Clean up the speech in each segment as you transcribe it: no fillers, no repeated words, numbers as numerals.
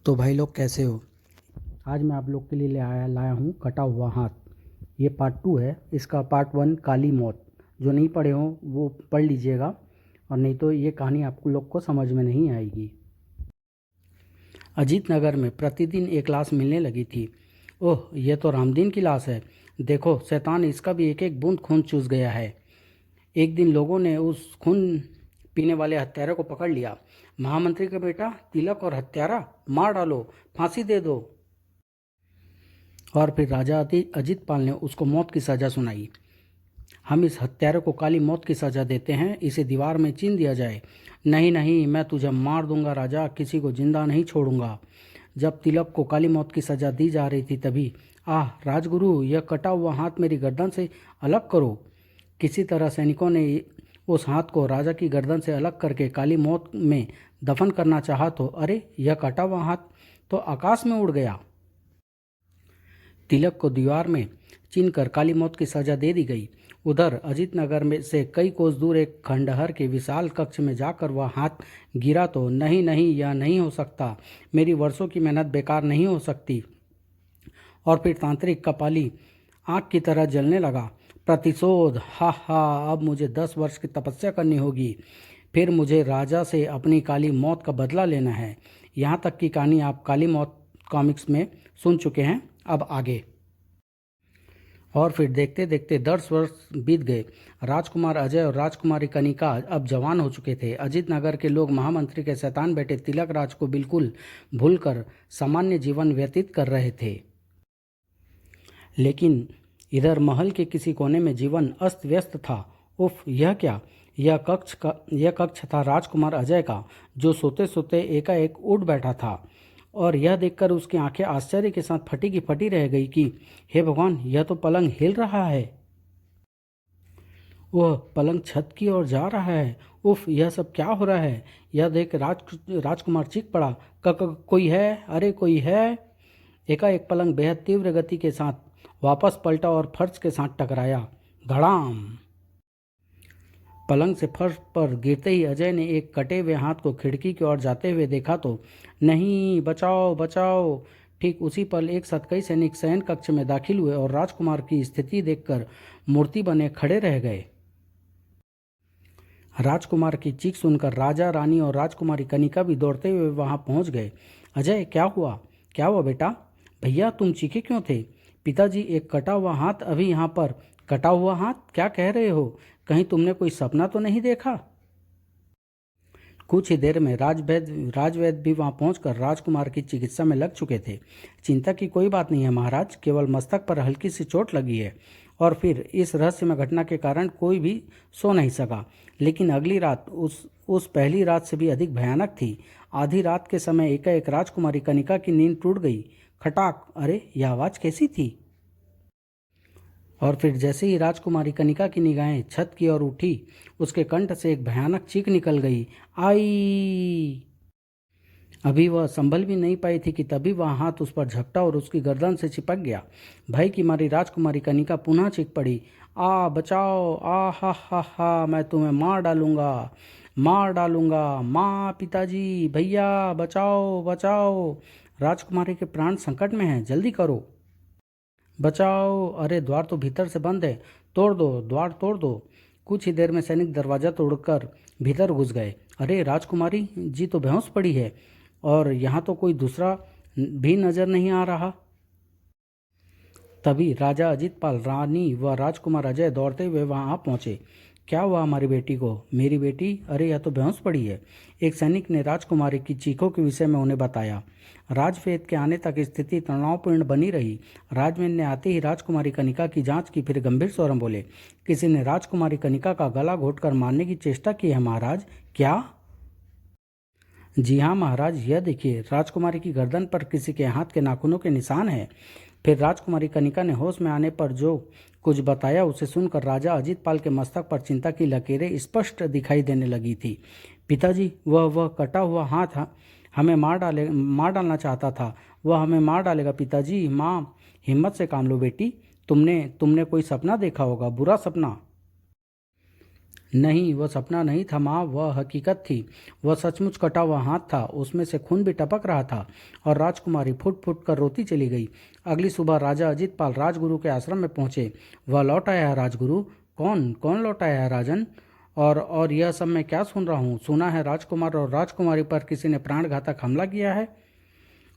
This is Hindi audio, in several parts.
तो भाई लोग कैसे हो। आज मैं आप लोग के लिए लाया हूँ कटा हुआ हाथ। ये पार्ट 2 है। इसका पार्ट 1 काली मौत। जो नहीं पढ़े हो वो पढ़ लीजिएगा, और नहीं तो ये कहानी आपको लोग को समझ में नहीं आएगी। अजीत नगर में प्रतिदिन एक लाश मिलने लगी थी। ओह, ये तो रामदीन की लाश है। देखो शैतान, इसका भी एक एक बूंद खून चूस गया है। एक दिन लोगों ने उस खून पीने वाले हत्यारे को पकड़ लिया। महामंत्री का बेटा तिलक और हत्यारा, मार डालो, फांसी दे दो। और फिर राजा अजित पाल ने उसको मौत की सज़ा सुनाई। हम इस हत्यारे को काली मौत की सज़ा देते हैं, इसे दीवार में चीन दिया जाए। नहीं नहीं, मैं तुझे मार दूंगा राजा, किसी को जिंदा नहीं छोड़ूंगा। जब तिलक को काली मौत की सज़ा दी जा रही थी तभी, आह राजगुरु, यह कटा हुआ हाथ मेरी गर्दन से अलग करो। किसी तरह सैनिकों ने उस हाथ को राजा की गर्दन से अलग करके काली मौत में दफन करना चाहा तो अरे, यह कटा हुआ हाथ तो आकाश में उड़ गया। तिलक को दीवार में चीनकर काली मौत की सजा दे दी गई। उधर अजीत नगर में से कई कोस दूर एक खंडहर के विशाल कक्ष में जाकर वह हाथ गिरा तो नहीं नहीं, यह नहीं हो सकता, मेरी वर्षों की मेहनत बेकार नहीं हो सकती। और फिर तांत्रिक कपाली आग की तरह जलने लगा। प्रतिशोध, हा हा, अब मुझे 10 वर्ष की तपस्या करनी होगी। फिर मुझे राजा से अपनी काली मौत का बदला लेना है। यहाँ तक की कहानी आप काली मौत कॉमिक्स में सुन चुके हैं। अब आगे। और फिर देखते देखते 10 वर्ष बीत गए। राजकुमार अजय और राजकुमारी कनिका अब जवान हो चुके थे। अजीत नगर के लोग महामंत्री के शैतान बेटे तिलक राज को बिल्कुल भूलकर सामान्य जीवन व्यतीत कर रहे थे। लेकिन इधर महल के किसी कोने में जीवन अस्त व्यस्त था। उफ, यह क्या! यह कक्ष था राजकुमार अजय का, जो सोते सोते एकाएक उठ बैठा था। और यह देखकर उसकी आंखें आश्चर्य के साथ फटी की फटी रह गई कि हे भगवान, यह तो पलंग हिल रहा है। वह पलंग छत की ओर जा रहा है। उफ, यह सब क्या हो रहा है? यह देख राजकुमार चीख पड़ा, कोई है? अरे कोई है! एकाएक पलंग बेहद तीव्र गति के साथ वापस पलटा और फर्श के साथ टकराया। धड़ाम! पलंग से फर्श पर गिरते ही अजय ने एक कटे हुए हाथ को खिड़की की ओर जाते हुए देखा तो नहीं, बचाओ बचाओ! ठीक उसी पल एक साथ कई सैनिक शयन कक्ष में दाखिल हुए और राजकुमार की स्थिति देखकर मूर्ति बने खड़े रह गए। राजकुमार की चीख सुनकर राजा, रानी और राजकुमारी कनिका भी दौड़ते हुए वहां पहुंच गए। अजय, क्या हुआ? क्या हुआ बेटा? भैया, तुम चीखे क्यों थे? पिताजी, एक कटा हुआ हाथ अभी यहाँ पर। कटा हुआ हाथ? क्या कह रहे हो? कहीं तुमने कोई सपना तो नहीं देखा? कुछ ही देर में राजवैद्य भी वहां पहुंचकर राजकुमार की चिकित्सा में लग चुके थे। चिंता की कोई बात नहीं है महाराज, केवल मस्तक पर हल्की सी चोट लगी है। और फिर इस रहस्यमय घटना के कारण कोई भी सो नहीं सका। लेकिन अगली रात उस पहली रात से भी अधिक भयानक थी। आधी रात के समय एकाएक राजकुमारी कनिका की नींद टूट गई। खटाक! अरे, यह आवाज़ कैसी थी? और फिर जैसे ही राजकुमारी कनिका की निगाहें छत की ओर उठी, उसके कंठ से एक भयानक चीख निकल गई, आई! अभी वह संभल भी नहीं पाई थी कि तभी वह हाथ उस पर झपटा और उसकी गर्दन से चिपक गया। भय की मारी राजकुमारी कनिका पुनः चीख पड़ी, आ बचाओ! आ हा, मैं तुम्हें मार डालूंगा, मार डालूंगा! माँ, पिताजी, भैया, बचाओ बचाओ! राजकुमारी के प्राण संकट में हैं, जल्दी करो, बचाओ! अरे, द्वार तो भीतर से बंद है, तोड़ दो, द्वार तोड़ दो। कुछ ही देर में सैनिक दरवाजा तोड़कर भीतर घुस गए। अरे, राजकुमारी जी तो बेहोश पड़ी है, और यहाँ तो कोई दूसरा भी नजर नहीं आ रहा। तभी राजा अजित पाल, रानी व राजकुमार अजय दौड़ते हुए वहां आ पहुंचे। क्या हुआ हमारी बेटी को? मेरी बेटी? अरे, यह तो बेहोश पड़ी है। एक सैनिक ने राजकुमारी की चीखों के विषय में उन्हें बताया। राजवेद के आने तक स्थिति तनावपूर्ण बनी रही। राजवेद ने आते ही राजकुमारी कनिका की जांच की, फिर गंभीर स्वर में बोले, किसी ने राजकुमारी कनिका का गला घोटकर मारने की चेष्टा की है महाराज। क्या? जी हाँ महाराज, यह देखिए, राजकुमारी की गर्दन पर किसी के हाथ के नाखूनों के निशान है। फिर राजकुमारी कनिका ने होश में आने पर जो कुछ बताया उसे सुनकर राजा अजित पाल के मस्तक पर चिंता की लकीरें स्पष्ट दिखाई देने लगी थी। पिताजी, वह कटा हुआ हाथ हमें मार डालना चाहता था। वह हमें मार डालेगा पिताजी। माँ, हिम्मत से काम लो बेटी, तुमने कोई सपना देखा होगा, बुरा सपना। नहीं, वह सपना नहीं था माँ, वह हकीकत थी। वह सचमुच कटा हुआ हाथ था, उसमें से खून भी टपक रहा था और राजकुमारी फुट फुट कर रोती चली गई। अगली सुबह राजा अजित पाल राजगुरु के आश्रम में पहुंचे। वह लौट आया है राजगुरु। कौन कौन लौट आया है राजन? और यह सब मैं क्या सुन रहा हूँ? सुना है राजकुमार और राजकुमारी पर किसी ने प्राणघातक हमला किया है।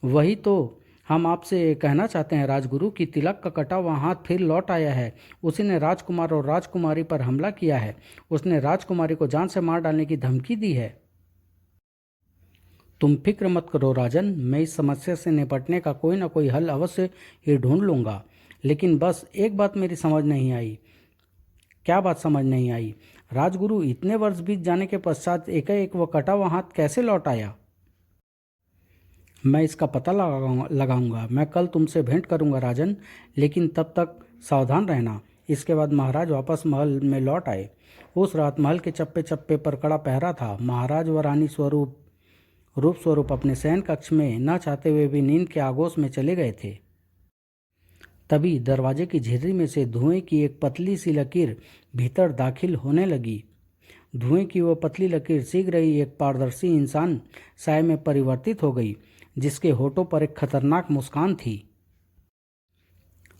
वही तो हम आपसे कहना चाहते हैं राजगुरु कि तिलक का कटा हुआ हाथ फिर लौट आया है। उसी ने राजकुमार और राजकुमारी पर हमला किया है। उसने राजकुमारी को जान से मार डालने की धमकी दी है। तुम फिक्र मत करो राजन, मैं इस समस्या से निपटने का कोई ना कोई हल अवश्य ही ढूंढ लूंगा। लेकिन बस एक बात मेरी समझ नहीं आई। क्या बात समझ नहीं आई? राजगुरु, इतने वर्ष बीत जाने के पश्चात एकाएक वह कटा हुआ हाथ कैसे लौट आया? मैं इसका पता लगाऊंगा। मैं कल तुमसे भेंट करूंगा राजन, लेकिन तब तक सावधान रहना। इसके बाद महाराज वापस महल में लौट आए। उस रात महल के चप्पे चप्पे पर कड़ा पहरा था। महाराज व रानी रूप स्वरूप अपने शयन कक्ष में न चाहते हुए भी नींद के आगोश में चले गए थे। तभी दरवाजे की झिर्री में से धुएं की एक पतली सी लकीर भीतर दाखिल होने लगी। धुएं की वह पतली लकीर शीघ्र ही एक पारदर्शी इंसान साय में परिवर्तित हो गई, जिसके होठों पर एक खतरनाक मुस्कान थी।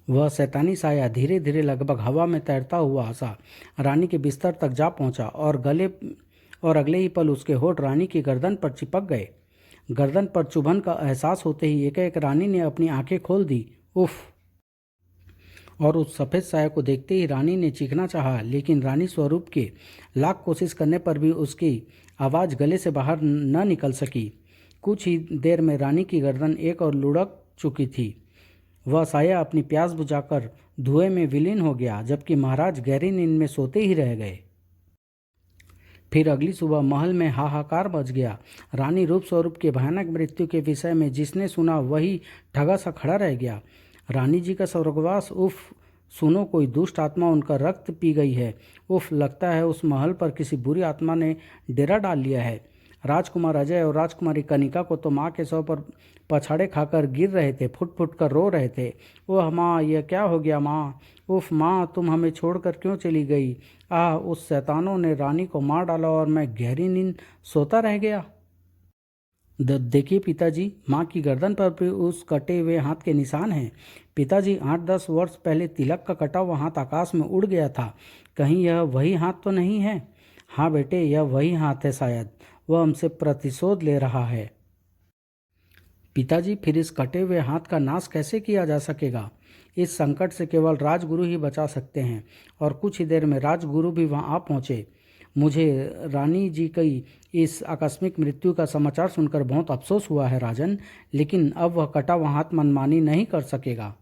वह शैतानी साया धीरे धीरे लगभग हवा में तैरता हुआ हंसा, रानी के बिस्तर तक जा पहुंचा और अगले ही पल उसके होठ रानी की गर्दन पर चिपक गए। गर्दन पर चुभन का एहसास होते ही एकाएक रानी ने अपनी आंखें खोल दी। उफ! और उस सफ़ेद साया को देखते ही रानी ने चीखना चाहा, लेकिन रानी स्वरूप के लाख कोशिश करने पर भी उसकी आवाज़ गले से बाहर न निकल सकी। कुछ ही देर में रानी की गर्दन एक और लुढ़क चुकी थी। वह साया अपनी प्यास बुझाकर धुएं में विलीन हो गया, जबकि महाराज गहरी नींद में सोते ही रह गए। फिर अगली सुबह महल में हाहाकार मच गया। रानी रूप स्वरूप के भयानक मृत्यु के विषय में जिसने सुना वही ठगा सा खड़ा रह गया। रानी जी का स्वर्गवास! उफ! सुनो, कोई दुष्ट आत्मा उनका रक्त पी गई है। उफ! लगता है उस महल पर किसी बुरी आत्मा ने डेरा डाल लिया है। राजकुमार अजय और राजकुमारी कनिका को तो माँ के सौ पर पछाड़े खाकर गिर रहे थे, फुट फुट कर रो रहे थे। ओह माँ, यह क्या हो गया माँ? उफ माँ, तुम हमें छोड़कर क्यों चली गई? आह, उस शैतानों ने रानी को मार डाला और मैं गहरी नींद सोता रह गया। देखिए पिताजी, माँ की गर्दन पर भी उस कटे हुए हाथ के निशान हैं। पिताजी, 8-10 वर्ष पहले तिलक का कटा हुआ हाथ आकाश में उड़ गया था। कहीं यह वही हाथ तो नहीं है? हाँ बेटे, यह वही हाथ है। शायद वह हमसे प्रतिशोध ले रहा है। पिताजी, फिर इस कटे हुए हाथ का नाश कैसे किया जा सकेगा? इस संकट से केवल राजगुरु ही बचा सकते हैं। और कुछ ही देर में राजगुरु भी वहां आ पहुंचे। मुझे रानी जी की इस आकस्मिक मृत्यु का समाचार सुनकर बहुत अफसोस हुआ है राजन, लेकिन अब वह कटा हुआ हाथ मनमानी नहीं कर सकेगा।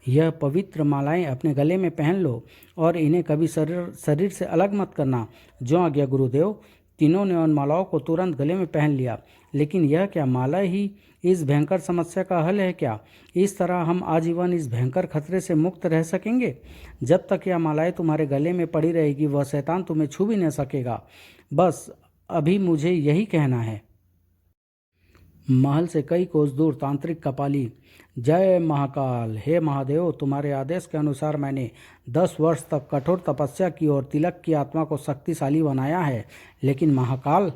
यह पवित्र मालाएं अपने गले में पहन लो और इन्हें कभी शरीर से अलग मत करना। जो आज्ञा गुरुदेव। तीनों ने उन मालाओं को तुरंत गले में पहन लिया। लेकिन यह क्या माला ही इस भयंकर समस्या का हल है क्या? इस तरह हम आजीवन इस भयंकर खतरे से मुक्त रह सकेंगे? जब तक यह मालाएं तुम्हारे गले में पड़ी रहेगी, वह शैतान तुम्हें छू भी न सकेगा। बस अभी मुझे यही कहना है। महल से कई कोस दूर तांत्रिक कपाली, जय महाकाल! हे महादेव, तुम्हारे आदेश के अनुसार मैंने 10 वर्ष तक कठोर तपस्या की और तिलक की आत्मा को शक्तिशाली बनाया है। लेकिन महाकाल,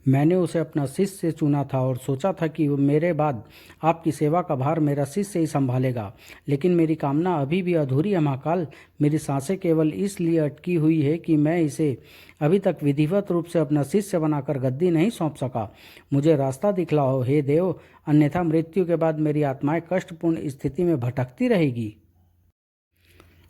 मैंने उसे अपना शिष्य चुना था और सोचा था कि मेरे बाद आपकी सेवा का भार मेरा शिष्य ही संभालेगा। लेकिन मेरी कामना अभी भी अधूरी है महाकाल। मेरी सांसें केवल इसलिए अटकी हुई है कि मैं इसे अभी तक विधिवत रूप से अपना शिष्य बनाकर गद्दी नहीं सौंप सका। मुझे रास्ता दिखलाओ हे देव, अन्यथा मृत्यु के बाद मेरी आत्माएं कष्टपूर्ण स्थिति में भटकती रहेगी।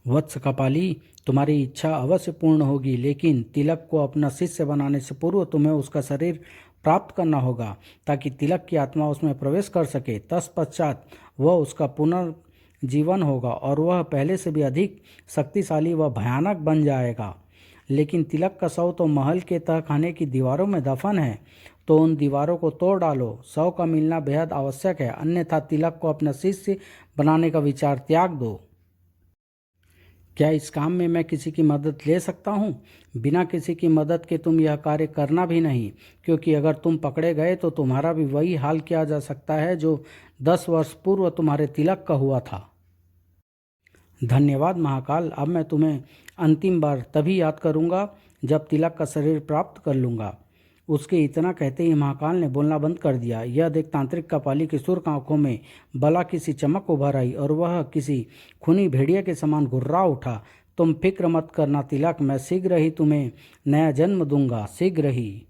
वत्स कपाली, तुम्हारी इच्छा अवश्य पूर्ण होगी, लेकिन तिलक को अपना शिष्य बनाने से पूर्व तुम्हें उसका शरीर प्राप्त करना होगा ताकि तिलक की आत्मा उसमें प्रवेश कर सके। तत्पश्चात वह उसका पुनर्जीवन होगा और वह पहले से भी अधिक शक्तिशाली व भयानक बन जाएगा। लेकिन तिलक का शव तो महल के तहखाने की दीवारों में दफन है, तो उन दीवारों को तोड़ डालो। शव का मिलना बेहद आवश्यक है, अन्यथा तिलक को अपना शिष्य बनाने का विचार त्याग दो। क्या इस काम में मैं किसी की मदद ले सकता हूँ? बिना किसी की मदद के तुम यह कार्य करना भी नहीं, क्योंकि अगर तुम पकड़े गए तो तुम्हारा भी वही हाल किया जा सकता है जो 10 वर्ष पूर्व तुम्हारे तिलक का हुआ था। धन्यवाद महाकाल। अब मैं तुम्हें अंतिम बार तभी याद करूँगा जब तिलक का शरीर प्राप्त कर लूँगा। उसके इतना कहते ही महाकाल ने बोलना बंद कर दिया। यह देख तांत्रिक कपाली की सुर्ख आंखों में बला किसी चमक उभर आई और वह किसी खूनी भेड़िया के समान घुर्रा उठा। तुम फिक्र मत करना तिलक, मैं शीघ्र ही तुम्हें नया जन्म दूंगा, शीघ्र ही।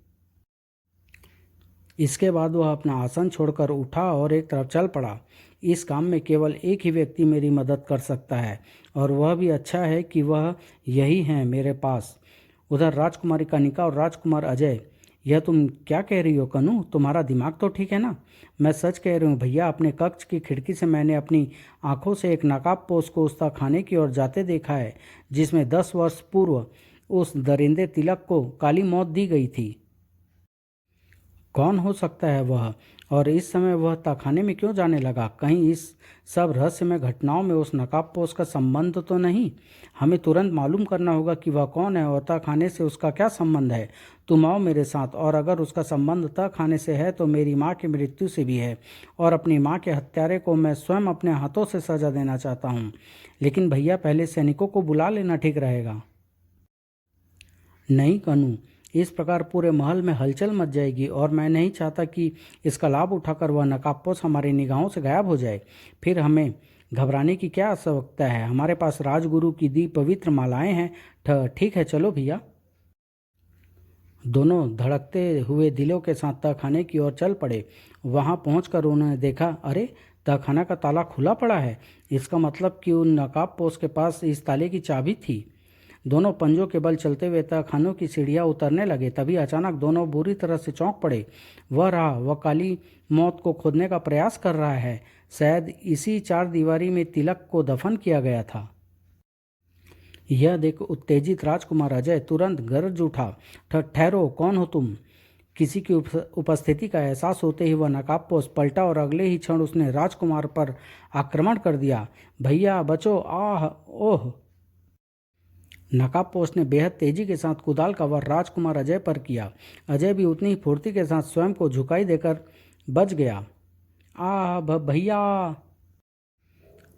इसके बाद वह अपना आसन छोड़कर उठा और एक तरफ चल पड़ा। इस काम में केवल एक ही व्यक्ति मेरी मदद कर सकता है और वह भी अच्छा है कि वह यही है मेरे पास। उधर राजकुमारी कनिका और राजकुमार अजय, यह तुम क्या कह रही हो कनू? तुम्हारा दिमाग तो ठीक है ना? मैं सच कह रही हूँ भैया। अपने कक्ष की खिड़की से मैंने अपनी आंखों से एक नकाबपोश को उस खाने की ओर जाते देखा है जिसमें 10 वर्ष पूर्व उस दरिंदे तिलक को काली मौत दी गई थी। कौन हो सकता है वह, और इस समय वह तहखाने में क्यों जाने लगा? कहीं इस सब रहस्यमय घटनाओं में उस नकाबपोश का संबंध तो नहीं? हमें तुरंत मालूम करना होगा कि वह कौन है और तहखाने से उसका क्या संबंध है। तुम आओ मेरे साथ, और अगर उसका संबंध तहखाने से है तो मेरी माँ की मृत्यु से भी है, और अपनी माँ के हत्यारे को मैं स्वयं अपने हाथों से सजा देना चाहता हूँ। लेकिन भैया पहले सैनिकों को बुला लेना ठीक रहेगा। नहीं कनू, इस प्रकार पूरे महल में हलचल मच जाएगी और मैं नहीं चाहता कि इसका लाभ उठाकर वह नकाबपोश हमारी निगाहों से गायब हो जाए। फिर हमें घबराने की क्या आवश्यकता है? हमारे पास राजगुरु की दी पवित्र मालाएं हैं। ठीक है, चलो भैया। दोनों धड़कते हुए दिलों के साथ तहखाने की ओर चल पड़े। वहां पहुंचकर उन्होंने देखा, अरे तहखाना का ताला खुला पड़ा है। इसका मतलब कि उन नकाबपोश के पास इस ताले की चाबी थी। दोनों पंजों के बल चलते हुए तहखानों की सीढ़ियां उतरने लगे। तभी अचानक दोनों बुरी तरह से चौंक पड़े। वह काली मौत को खोदने का प्रयास कर रहा है। शायद इसी चार दीवारी में तिलक को दफन किया गया था। यह देख उत्तेजित राजकुमार अजय तुरंत गरज उठा, ठहरो, कौन हो तुम? किसी की उपस्थिति का एहसास होते ही वह नकाबपोश पलटा और अगले ही क्षण उसने राजकुमार पर आक्रमण कर दिया। भैया बचो! आह! ओह! नकाबपोश ने बेहद तेजी के साथ कुदाल का वार राजकुमार अजय पर किया। अजय भी उतनी ही फुर्ती के साथ स्वयं को झुकाई देकर बच गया। आह भैया!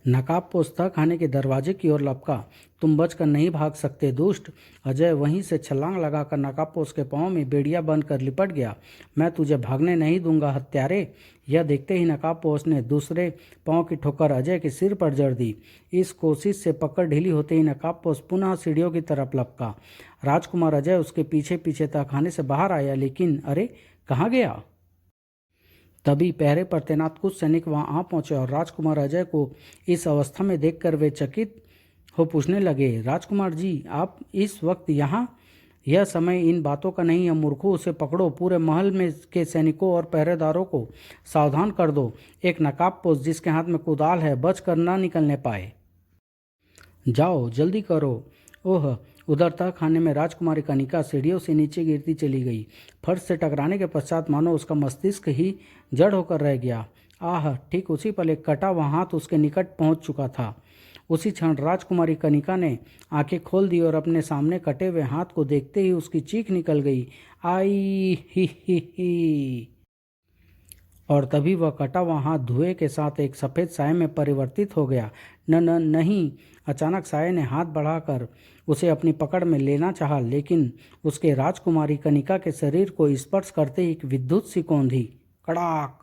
नकाबपोश तहखाने के दरवाजे की ओर लपका। तुम बचकर नहीं भाग सकते दुष्ट! अजय वहीं से छलांग लगाकर नकाबपोश के पांव में बेड़िया बनकर लिपट गया। मैं तुझे भागने नहीं दूंगा हत्यारे! यह देखते ही नकाबपोश ने दूसरे पांव की ठोकर अजय के सिर पर जड़ दी। इस कोशिश से पकड़ ढीली होते ही नकाबपोश पुनः सीढ़ियों की तरफ लपका। राजकुमार अजय उसके पीछे पीछे तहखाने से बाहर आया, लेकिन अरे कहाँ गया? तभी पहरे पर तैनात कुछ सैनिक वहां आ पहुंचे और राजकुमार अजय को इस अवस्था में देखकर वे चकित हो पूछने लगे, राजकुमार जी, आप इस वक्त यहाँ? यह समय इन बातों का नहीं है मूर्खों, उसे पकड़ो। पूरे महल में के सैनिकों और पहरेदारों को सावधान कर दो। एक नकाबपोश जिसके हाथ में कुदाल है बच कर न निकलने पाए। जाओ जल्दी करो। ओह! उधर तहखाने में राजकुमारी कनिका सीढ़ियों से नीचे गिरती चली गई। फर्श से टकराने के पश्चात मानो उसका मस्तिष्क ही जड़ होकर रह गया। आह! ठीक उसी पल एक कटा हुआ हाथ उसके निकट पहुंच चुका था। उसी क्षण राजकुमारी कनिका ने आंखें खोल दी और अपने सामने कटे हुए हाथ को देखते ही उसकी चीख निकल गई, आई ही। और तभी वह कटा हुआ हाथ धुएं के साथ एक सफ़ेद साये में परिवर्तित हो गया। नहीं! अचानक साये ने हाथ बढ़ाकर उसे अपनी पकड़ में लेना चाहा, लेकिन उसके राजकुमारी कनिका के शरीर को स्पर्श करते ही एक विद्युत सी कौंधी, कड़ाक!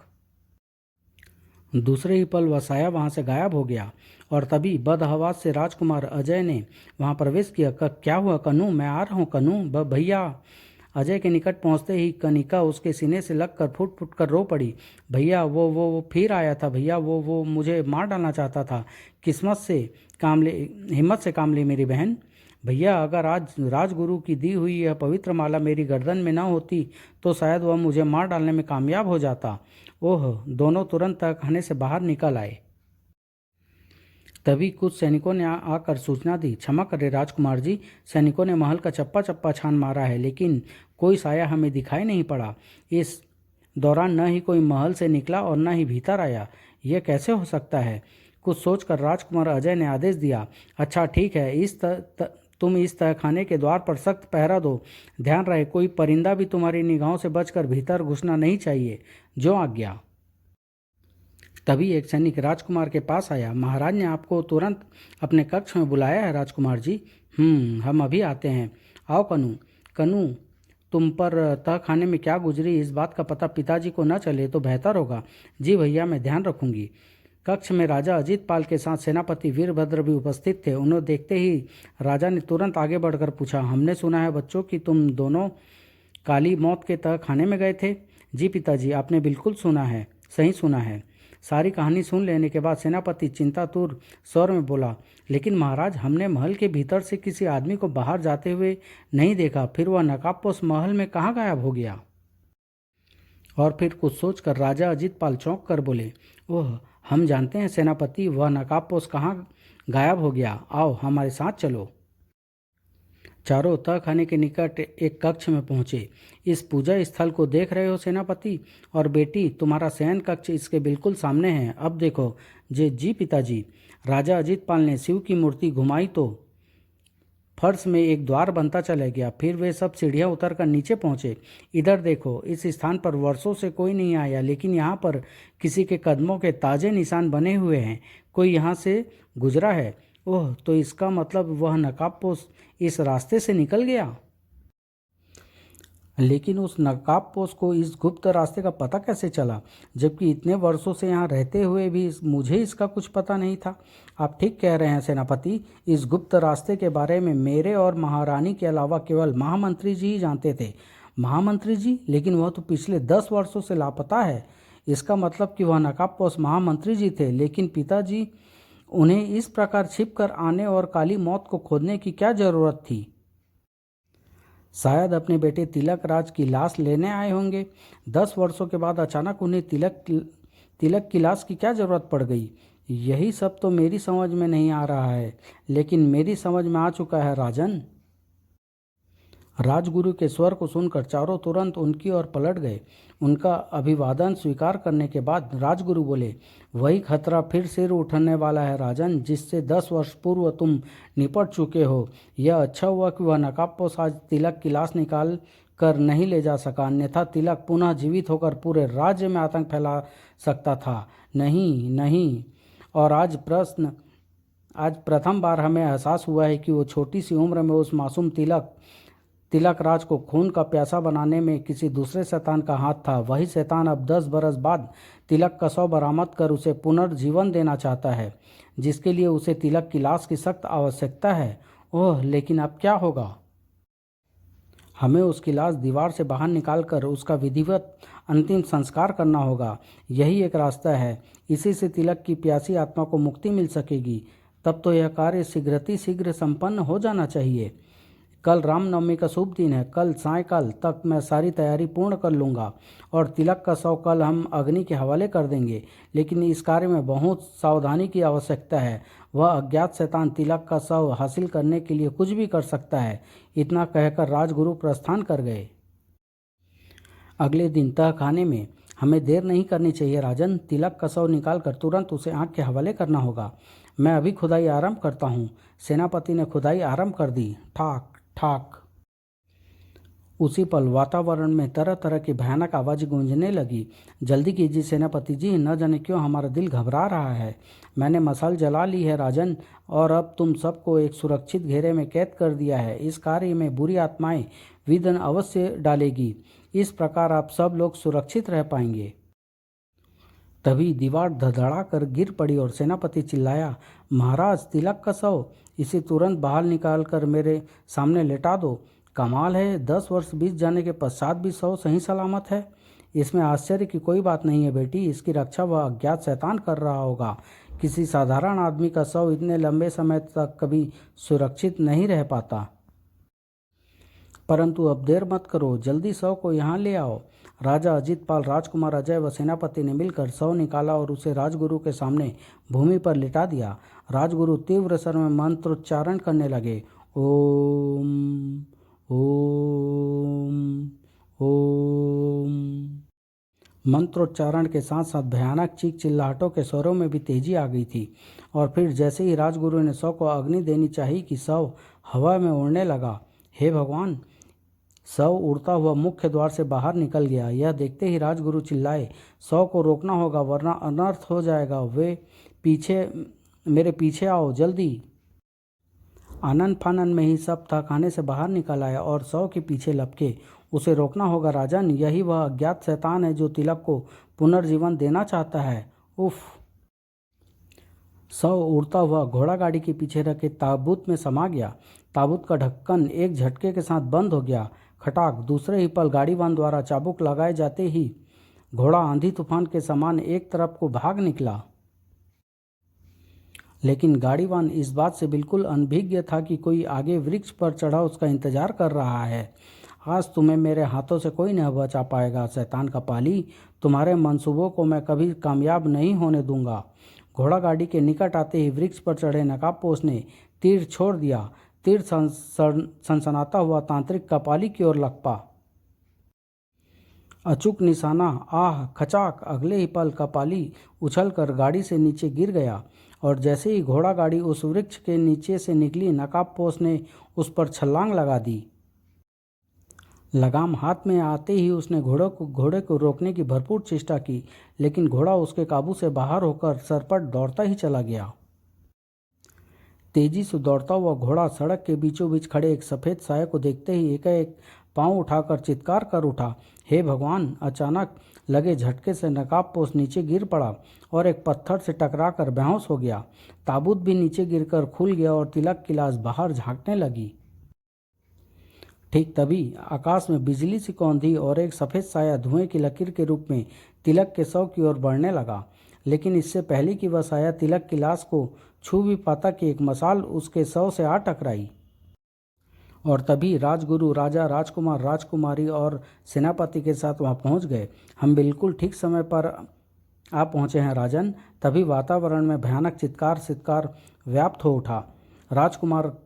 दूसरे ही पल वह साया वहां से गायब हो गया। और तभी बदहवास से राजकुमार अजय ने वहां प्रवेश किया। क्या हुआ कनू? मैं आ रहा हूँ कनू, भैया! अजय के निकट पहुंचते ही कनिका उसके सीने से लगकर फुट फुट कर रो पड़ी। भैया वो फिर आया था भैया, वो मुझे मार डालना चाहता था। हिम्मत से काम ले मेरी बहन। भैया अगर आज राजगुरु की दी हुई यह पवित्र माला मेरी गर्दन में न होती तो शायद वह मुझे मार डालने में कामयाब हो जाता। ओह! दोनों तुरंत तहखाने से बाहर निकल आए। तभी कुछ सैनिकों ने आकर सूचना दी, क्षमा करें राजकुमार जी, सैनिकों ने महल का चप्पा चप्पा छान मारा है, लेकिन कोई साया हमें दिखाई नहीं पड़ा। इस दौरान न ही कोई महल से निकला और न ही भीतर आया। यह कैसे हो सकता है? कुछ सोचकर राजकुमार अजय ने आदेश दिया, अच्छा ठीक है, तुम इस तहखाने के द्वार पर सख्त पहरा दो। ध्यान रहे कोई परिंदा भी तुम्हारी निगाहों से बचकर भीतर घुसना नहीं चाहिए। जो आज्ञा। तभी एक सैनिक राजकुमार के पास आया। महाराज ने आपको तुरंत अपने कक्ष में बुलाया है राजकुमार जी। हम अभी आते हैं। आओ कनू। कनू, तुम पर तह खाने में क्या गुजरी इस बात का पता पिताजी को न चले तो बेहतर होगा। जी भैया, मैं ध्यान रखूंगी। कक्ष में राजा अजीत पाल के साथ सेनापति वीरभद्र भी उपस्थित थे। उन्हें देखते ही राजा ने तुरंत आगे बढ़कर पूछा, हमने सुना है बच्चों कि तुम दोनों काली मौत के तह खाने में गए थे। जी पिताजी, आपने बिल्कुल सुना है, सही सुना है। सारी कहानी सुन लेने के बाद सेनापति चिंतातुर स्वर में बोला, लेकिन महाराज, हमने महल के भीतर से किसी आदमी को बाहर जाते हुए नहीं देखा। फिर वह नकाबपोश महल में कहाँ गायब हो गया? और फिर कुछ सोचकर राजा अजीत पाल चौंक कर बोले, ओह, हम जानते हैं सेनापति, वह नकाबपोश कहाँ गायब हो गया। आओ हमारे साथ चलो। चारों तह खाने के निकट एक कक्ष में पहुंचे। इस पूजा स्थल को देख रहे हो सेनापति? और बेटी, तुम्हारा शयन कक्ष इसके बिल्कुल सामने है। अब देखो। जी पिताजी। राजा अजीत पाल ने शिव की मूर्ति घुमाई तो फर्श में एक द्वार बनता चला गया। फिर वे सब सीढ़ियां उतरकर नीचे पहुंचे। इधर देखो, इस स्थान पर वर्षों से कोई नहीं आया, लेकिन यहाँ पर किसी के कदमों के ताजे निशान बने हुए हैं। कोई यहाँ से गुजरा है। ओह, तो इसका मतलब वह नकाबपोश इस रास्ते से निकल गया। लेकिन उस नकाबपोश को इस गुप्त रास्ते का पता कैसे चला, जबकि इतने वर्षों से यहाँ रहते हुए भी मुझे इसका कुछ पता नहीं था। आप ठीक कह रहे हैं सेनापति, इस गुप्त रास्ते के बारे में मेरे और महारानी के अलावा केवल महामंत्री जी ही जानते थे। महामंत्री जी? लेकिन वह तो पिछले 10 वर्षों से लापता है। इसका मतलब कि वह नकाबपोश महामंत्री जी थे, लेकिन पिताजी, उन्हें इस प्रकार छिप कर आने और काली मौत को खोदने की क्या जरूरत थी? शायद अपने बेटे तिलक राज की लाश लेने आए होंगे। 10 वर्षों के बाद अचानक उन्हें तिलक की लाश की क्या जरूरत पड़ गई? यही सब तो मेरी समझ में नहीं आ रहा है, लेकिन मेरी समझ में आ चुका है राजन। राजगुरु के स्वर को सुनकर चारों तुरंत उनकी ओर पलट गए। उनका अभिवादन स्वीकार करने के बाद राजगुरु बोले, वही खतरा फिर सिर उठने वाला है राजन, जिससे 10 वर्ष पूर्व तुम निपट चुके हो। यह अच्छा हुआ कि वह नकाबपोश आज तिलक की लाश निकाल कर नहीं ले जा सका, अन्यथा तिलक पुनः जीवित होकर पूरे राज्य में आतंक फैला सकता था। नहीं। और आज प्रथम बार हमें एहसास हुआ है कि वो छोटी सी उम्र में उस मासूम तिलक राज को खून का प्यासा बनाने में किसी दूसरे शैतान का हाथ था। वही शैतान अब 10 बरस बाद तिलक का शव बरामद कर उसे पुनर्जीवन देना चाहता है, जिसके लिए उसे तिलक की लाश की सख्त आवश्यकता है। ओह, लेकिन अब क्या होगा? हमें उसकी लाश दीवार से बाहर निकालकर उसका विधिवत अंतिम संस्कार करना होगा। यही एक रास्ता है। इसी से तिलक की प्यासी आत्मा को मुक्ति मिल सकेगी। तब तो यह कार्य शीघ्र संपन्न हो जाना चाहिए। कल रामनवमी का शुभ दिन है। कल सायंकाल तक मैं सारी तैयारी पूर्ण कर लूँगा और तिलक का शव कल हम अग्नि के हवाले कर देंगे। लेकिन इस कार्य में बहुत सावधानी की आवश्यकता है। वह अज्ञात शैतान तिलक का शव हासिल करने के लिए कुछ भी कर सकता है। इतना कहकर राजगुरु प्रस्थान कर गए। अगले दिन तह खाने में हमें देर नहीं करनी चाहिए राजन। तिलक का शव निकाल कर तुरंत उसे आग के हवाले करना होगा। मैं अभी खुदाई आरंभ करता हूँ। सेनापति ने खुदाई आरंभ कर दी। ठाक ठाक। उसी पल वातावरण में तरह तरह की भयानक आवाज़ गूंजने लगी। जल्दी कीजिए सेनापति जी, न जाने क्यों हमारा दिल घबरा रहा है। मैंने मशाल जला ली है राजन, और अब तुम सबको एक सुरक्षित घेरे में कैद कर दिया है। इस कार्य में बुरी आत्माएं विघ्न अवश्य डालेगी। इस प्रकार आप सब लोग सुरक्षित रह पाएंगे। तभी दीवार धड़धड़ा कर गिर पड़ी और सेनापति चिल्लाया, महाराज, तिलक का शव, इसे तुरंत बाहर निकाल कर मेरे सामने लेटा दो। कमाल है, 10 वर्ष बीत जाने के पश्चात भी शव सही सलामत है। इसमें आश्चर्य की कोई बात नहीं है बेटी। इसकी रक्षा वह अज्ञात शैतान कर रहा होगा। किसी साधारण आदमी का शव इतने लंबे समय तक कभी सुरक्षित नहीं रह पाता। परंतु अब देर मत करो, जल्दी शव को यहाँ ले आओ। राजा अजीत पाल, राजकुमार अजय व सेनापति ने मिलकर शव निकाला और उसे राजगुरु के सामने भूमि पर लिटा दिया। राजगुरु तीव्र स्वर में मंत्रोच्चारण करने लगे। ओम ओम ओम। मंत्रोच्चारण के साथ साथ भयानक चीख चिल्लाहटों के स्वरों में भी तेजी आ गई थी। और फिर जैसे ही राजगुरु ने शव को अग्नि देनी चाहिए कि शव हवा में उड़ने लगा। हे भगवान! शव उड़ता हुआ मुख्य द्वार से बाहर निकल गया। यह देखते ही राजगुरु चिल्लाए, शव को रोकना होगा वरना अनर्थ हो जाएगा। मेरे पीछे आओ जल्दी। आनन फानन में ही सब थाने से बाहर निकल आया और शव के पीछे लपके। उसे रोकना होगा राजन, यही वह अज्ञात शैतान है जो तिलक को पुनर्जीवन देना चाहता है। उफ। शव उड़ता हुआ घोड़ा गाड़ी के पीछे रखे ताबूत में समा गया। ताबूत का ढक्कन एक झटके के साथ बंद हो गया। खटाक। दूसरे ही पल गाड़ीवान द्वारा चाबुक लगाए जाते ही घोड़ा आंधी तूफान के समान एक तरफ को भाग निकला। लेकिन गाड़ीवान इस बात से बिल्कुल अनभिज्ञ था कि कोई आगे वृक्ष पर चढ़ा उसका इंतजार कर रहा है। आज तुम्हें मेरे हाथों से कोई नहीं बचा पाएगा शैतान का पाली। तुम्हारे मंसूबों को मैं कभी कामयाब नहीं होने दूंगा। घोड़ा गाड़ी के निकट आते ही वृक्ष पर चढ़े नकाबपोश ने तीर छोड़ दिया। तीर सनसनाता हुआ तांत्रिक कपाली की ओर लपका। अचूक निशाना। आह। खचाक। अगले ही पल कपाली उछलकर गाड़ी से नीचे गिर गया और जैसे ही घोड़ा गाड़ी उस वृक्ष के नीचे से निकली नकाबपोश ने उस पर छलांग लगा दी। लगाम हाथ में आते ही उसने घोड़े को रोकने की भरपूर चेष्टा की, लेकिन घोड़ा उसके काबू से बाहर होकर सरपट दौड़ता ही चला गया। तेजी से दौड़ता हुआ घोड़ा सड़क के बीचों बीच खड़े एक सफ़ेद साये को देखते ही एकाएक पांव उठाकर चित्कार कर उठा, हे भगवान। अचानक लगे झटके से नकाबपोश नीचे गिर पड़ा और एक पत्थर से टकराकर बेहोश हो गया। ताबूत भी नीचे गिरकर खुल गया और तिलक की लाश बाहर झांकने लगी। ठीक तभी आकाश में बिजली सी कौंधी और एक सफ़ेद साया धुएं की लकीर के रूप में तिलक के शव की ओर बढ़ने लगा। लेकिन इससे पहले कि वह साया तिलक की लाश को छू भी पाता कि एक मशाल उसके शव से आ टकराई। और तभी राजगुरु, राजा, राजकुमार, राजकुमारी और सेनापति के साथ वहां पहुंच गए। हम बिल्कुल ठीक समय पर आ पहुंचे हैं राजन। तभी वातावरण में भयानक चित्कार व्याप्त हो उठा। राजकुमार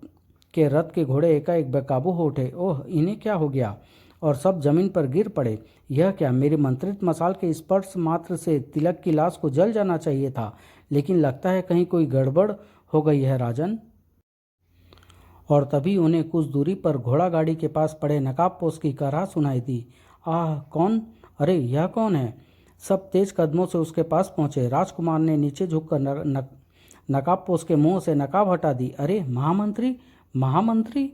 के रथ के घोड़े एकाएक बेकाबू हो उठे। ओह, इन्हें क्या हो गया? और सब जमीन पर गिर पड़े। यह क्या? मेरी मंत्रित मशाल के स्पर्श मात्र से तिलक की लाश को जल जाना चाहिए था, लेकिन लगता है कहीं कोई गड़बड़ हो गई है राजन। और तभी उन्हें कुछ दूरी पर घोड़ा गाड़ी के पास पड़े नकाबपोश की कराह सुनाई दी। आह, कौन? अरे यह कौन है? सब तेज कदमों से उसके पास पहुंचे। राजकुमार ने नीचे झुककर नकाबपोश के मुंह से नकाब हटा दी। अरे महामंत्री, महामंत्री!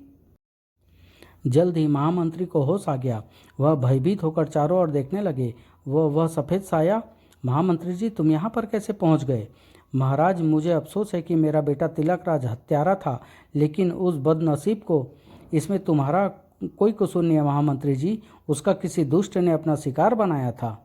जल्द ही महामंत्री को होश आ गया। वह भयभीत होकर चारों ओर देखने लगे। वह सफ़ेद साया। महामंत्री जी, तुम यहाँ पर कैसे पहुँच गए? महाराज, मुझे अफसोस है कि मेरा बेटा तिलकराज हत्यारा था, लेकिन उस बदनसीब को इसमें तुम्हारा कोई कसूर नहीं है महामंत्री जी। उसका किसी दुष्ट ने अपना शिकार बनाया था।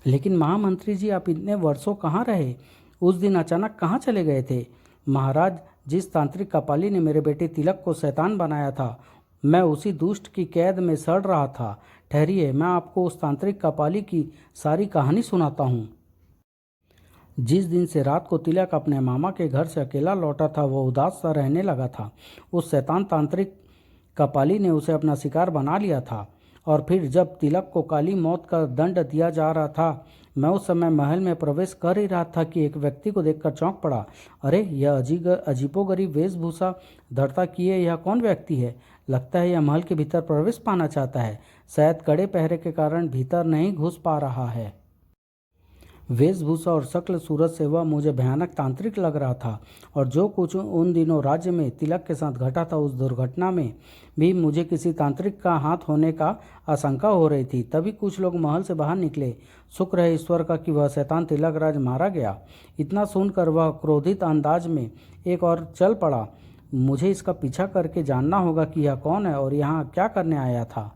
लेकिन महामंत्री जी, आप इतने वर्षों कहाँ रहे? उस दिन अचानक कहाँ चले गए थे? महाराज, जिस तांत्रिक कपाली ने मेरे बेटे तिलक को शैतान बनाया था, मैं उसी दुष्ट की कैद में सड़ रहा था। ठहरिए, मैं आपको उस तांत्रिक कपाली की सारी कहानी सुनाता हूँ। जिस दिन से रात को तिलक अपने मामा के घर से अकेला लौटा था, वह उदास सा रहने लगा था। उस शैतान तांत्रिक कपाली ने उसे अपना शिकार बना लिया था। और फिर जब तिलक को काली मौत का दंड दिया जा रहा था, मैं उस समय महल में प्रवेश कर ही रहा था कि एक व्यक्ति को देखकर चौंक पड़ा। अरे, यह अजीबोगरीब वेशभूषा धरता किए यह कौन व्यक्ति है? लगता है यह महल के भीतर प्रवेश पाना चाहता है। शायद कड़े पहरे के कारण भीतर नहीं घुस पा रहा है। वेशभूषा और शक्ल सूरत से वह मुझे भयानक तांत्रिक लग रहा था। और जो कुछ उन दिनों राज्य में तिलक के साथ घटा था, उस दुर्घटना में भी मुझे किसी तांत्रिक का हाथ होने का आशंका हो रही थी। तभी कुछ लोग महल से बाहर निकले। शुक्र है ईश्वर का कि वह शैतान तिलकराज मारा गया। इतना सुनकर वह क्रोधित अंदाज में एक और चल पड़ा। मुझे इसका पीछा करके जानना होगा कि यह कौन है और यहाँ क्या करने आया था।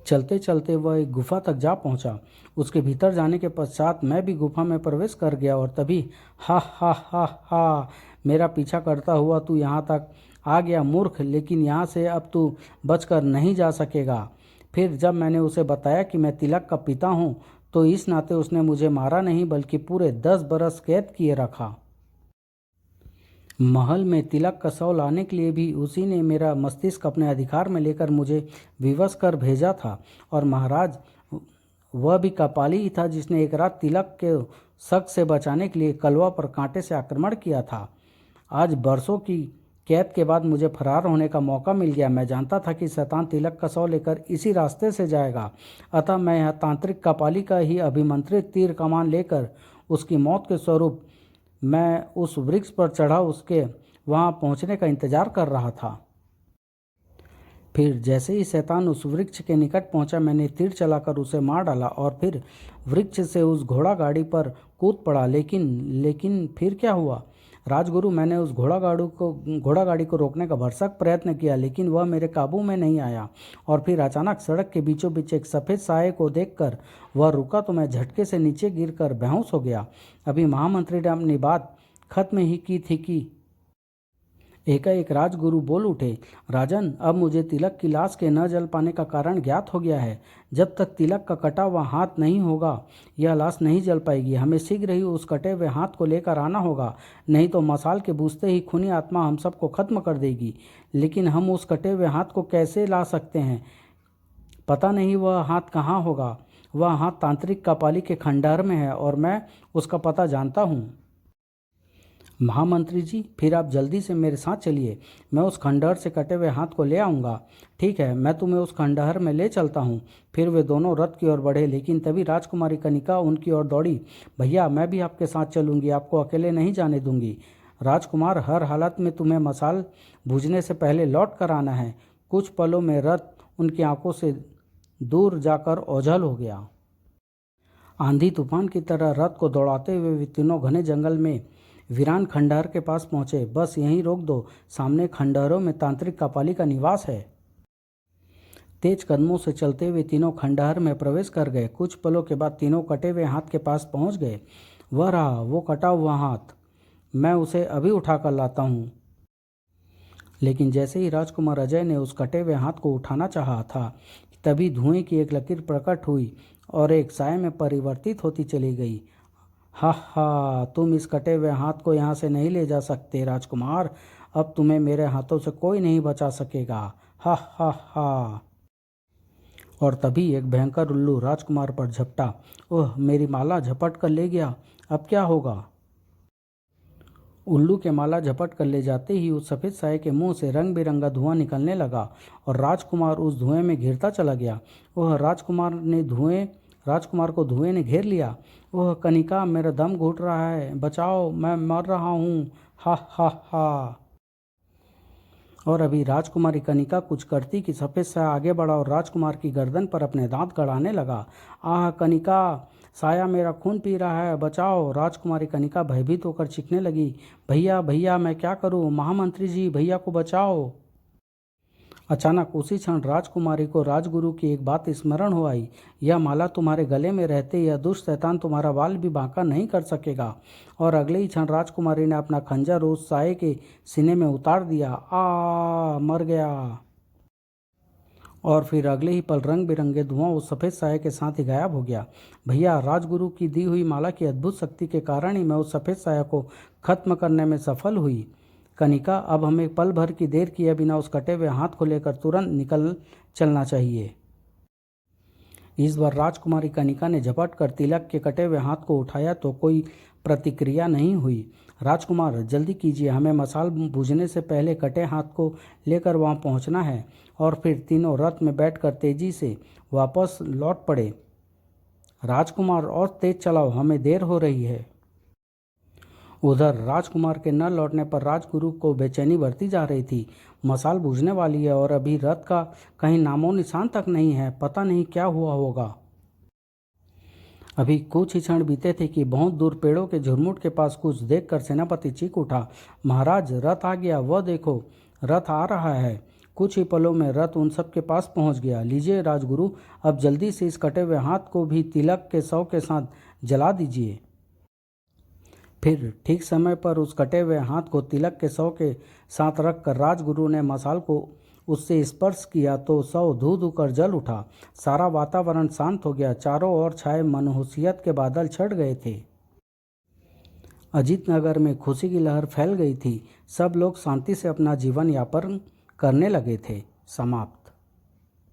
चलते चलते वह एक गुफा तक जा पहुंचा। उसके भीतर जाने के पश्चात मैं भी गुफा में प्रवेश कर गया। और तभी हा हा हा हा, मेरा पीछा करता हुआ तू यहाँ तक आ गया मूर्ख, लेकिन यहाँ से अब तू बचकर नहीं जा सकेगा। फिर जब मैंने उसे बताया कि मैं तिलक का पिता हूँ, तो इस नाते उसने मुझे मारा नहीं बल्कि पूरे 10 बरस कैद किए रखा। महल में तिलक का शव लाने के लिए भी उसी ने मेरा मस्तिष्क अपने अधिकार में लेकर मुझे विवश कर भेजा था। और महाराज, वह भी कपाली ही था जिसने एक रात तिलक के शक से बचाने के लिए कलवा पर कांटे से आक्रमण किया था। आज बरसों की कैद के बाद मुझे फरार होने का मौका मिल गया। मैं जानता था कि शैतान तिलक का शव लेकर इसी रास्ते से जाएगा, अतः मैं यह तांत्रिक कपाली का ही अभिमंत्रित तीर कमान लेकर उसकी मौत के स्वरूप मैं उस वृक्ष पर चढ़ा उसके वहां पहुंचने का इंतजार कर रहा था। फिर जैसे ही शैतान उस वृक्ष के निकट पहुंचा, मैंने तीर चलाकर उसे मार डाला और फिर वृक्ष से उस घोड़ा गाड़ी पर कूद पड़ा। लेकिन फिर क्या हुआ राजगुरु? मैंने उस घोड़ा गाड़ी को रोकने का भरसक प्रयत्न किया, लेकिन वह मेरे काबू में नहीं आया। और फिर अचानक सड़क के बीचों बीच एक सफ़ेद साये को देखकर वह रुका तो मैं झटके से नीचे गिरकर बेहोश हो गया। अभी महामंत्री ने अपनी बात खत्म ही की थी कि एकाएक राजगुरु बोल उठे, राजन, अब मुझे तिलक की लाश के न जल पाने का कारण ज्ञात हो गया है। जब तक तिलक का कटा हुआ हाथ नहीं होगा यह लाश नहीं जल पाएगी। हमें शीघ्र ही उस कटे हुए हाथ को लेकर आना होगा, नहीं तो मसाल के बुझते ही खूनी आत्मा हम सबको खत्म कर देगी। लेकिन हम उस कटे हुए हाथ को कैसे ला सकते हैं? पता नहीं वह हाथ कहाँ होगा। वह हाथ तांत्रिक कपाली के खंडहर में है और मैं उसका पता जानता हूँ। महामंत्री जी, फिर आप जल्दी से मेरे साथ चलिए, मैं उस खंडहर से कटे हुए हाथ को ले आऊँगा। ठीक है, मैं तुम्हें उस खंडहर में ले चलता हूँ। फिर वे दोनों रथ की ओर बढ़े, लेकिन तभी राजकुमारी कनिका उनकी ओर दौड़ी। भैया, मैं भी आपके साथ चलूँगी, आपको अकेले नहीं जाने दूंगी। राजकुमार, हर हालत में तुम्हें मसाल बुझने से पहले लौट कर आना है। कुछ पलों में रथ उनकी आंखों से दूर जाकर ओझल हो गया। आंधी तूफान की तरह रथ को दौड़ाते हुए वे तीनों घने जंगल में वीरान खंडहर के पास पहुंचे। बस यहीं रोक दो, सामने खंडहरों में तांत्रिक कपाली का निवास है। तेज कदमों से चलते हुए तीनों खंडहर में प्रवेश कर गए। कुछ पलों के बाद तीनों कटे हुए हाथ के पास पहुंच गए। वह रहा, वो कटा हुआ हाथ, मैं उसे अभी उठा कर लाता हूँ। लेकिन जैसे ही राजकुमार अजय ने उस कटे हुए हाथ को उठाना चाहा था, तभी धुएं की एक लकीर प्रकट हुई और एक साये में परिवर्तित होती चली गई। हा हा, तुम इस कटे हुए हाथ को यहाँ से नहीं ले जा सकते राजकुमार। अब तुम्हें मेरे हाथों से कोई नहीं बचा सकेगा। हा हा हा। और तभी एक भयंकर उल्लू राजकुमार पर झपटा। ओह, मेरी माला झपट कर ले गया, अब क्या होगा? उल्लू के माला झपट कर ले जाते ही उस सफ़ेद साये के मुंह से रंग बिरंगा धुआं निकलने लगा और राजकुमार उस धुएं में घिरता चला गया। वह राजकुमार को धुएं ने घेर लिया। ओह कनिका, मेरा दम घुट रहा है, बचाओ, मैं मर रहा हूँ। हा हा हा। और अभी राजकुमारी कनिका कुछ करती कि सफ़ेद साया आगे बढ़ा और राजकुमार की गर्दन पर अपने दांत गड़ाने लगा। आह कनिका, साया मेरा खून पी रहा है, बचाओ। राजकुमारी कनिका भयभीत होकर चीखने लगी, भैया भैया, मैं क्या करूं? महामंत्री जी, भैया को बचाओ। अचानक उसी क्षण राजकुमारी को राजगुरु की एक बात स्मरण हो आई। यह माला तुम्हारे गले में रहते यह दुष्ट शैतान तुम्हारा बाल भी बांका नहीं कर सकेगा। और अगले ही क्षण राजकुमारी ने अपना खंजर उस साये के सीने में उतार दिया। मर गया। और फिर अगले ही पल रंग बिरंगे धुआं उस सफ़ेद साये के साथ ही गायब हो गया। भैया, राजगुरु की दी हुई माला की अद्भुत शक्ति के कारण ही मैं उस सफ़ेद साया को खत्म करने में सफल हुई। कनिका, अब हमें पल भर की देर किए बिना उस कटे हुए हाथ को लेकर तुरंत चलना चाहिए। इस बार राजकुमारी कनिका ने झपट कर तिलक के कटे हुए हाथ को उठाया तो कोई प्रतिक्रिया नहीं हुई। राजकुमार, जल्दी कीजिए, हमें मसाल बुझने से पहले कटे हाथ को लेकर वहां पहुंचना है। और फिर तीनों रथ में बैठकर तेजी से वापस लौट पड़े। राजकुमार, और तेज चलाओ, हमें देर हो रही है। उधर राजकुमार के न लौटने पर राजगुरु को बेचैनी बढ़ती जा रही थी। मसाल बुझने वाली है और अभी रथ का कहीं नामो निशान तक नहीं है। पता नहीं क्या हुआ होगा। अभी कुछ ही क्षण बीते थे कि बहुत दूर पेड़ों के झुरमुट के पास कुछ देखकर सेनापति चीख उठा, महाराज, रथ आ गया, वह देखो, रथ आ रहा है। कुछ ही पलों में रथ उन सब के पास पहुंच गया। लीजिए राजगुरु, अब जल्दी से इस कटे हुए हाथ को भी तिलक के शव के साथ जला दीजिए। फिर ठीक समय पर उस कटे हुए हाथ को तिलक के शव के साथ रखकर राजगुरु ने मसाल को उससे स्पर्श किया तो शव धू धू कर जल उठा। सारा वातावरण शांत हो गया। चारों ओर छाए मनहूसियत के बादल छट गए थे। अजीत नगर में खुशी की लहर फैल गई थी। सब लोग शांति से अपना जीवन यापन करने लगे थे। समाप्त।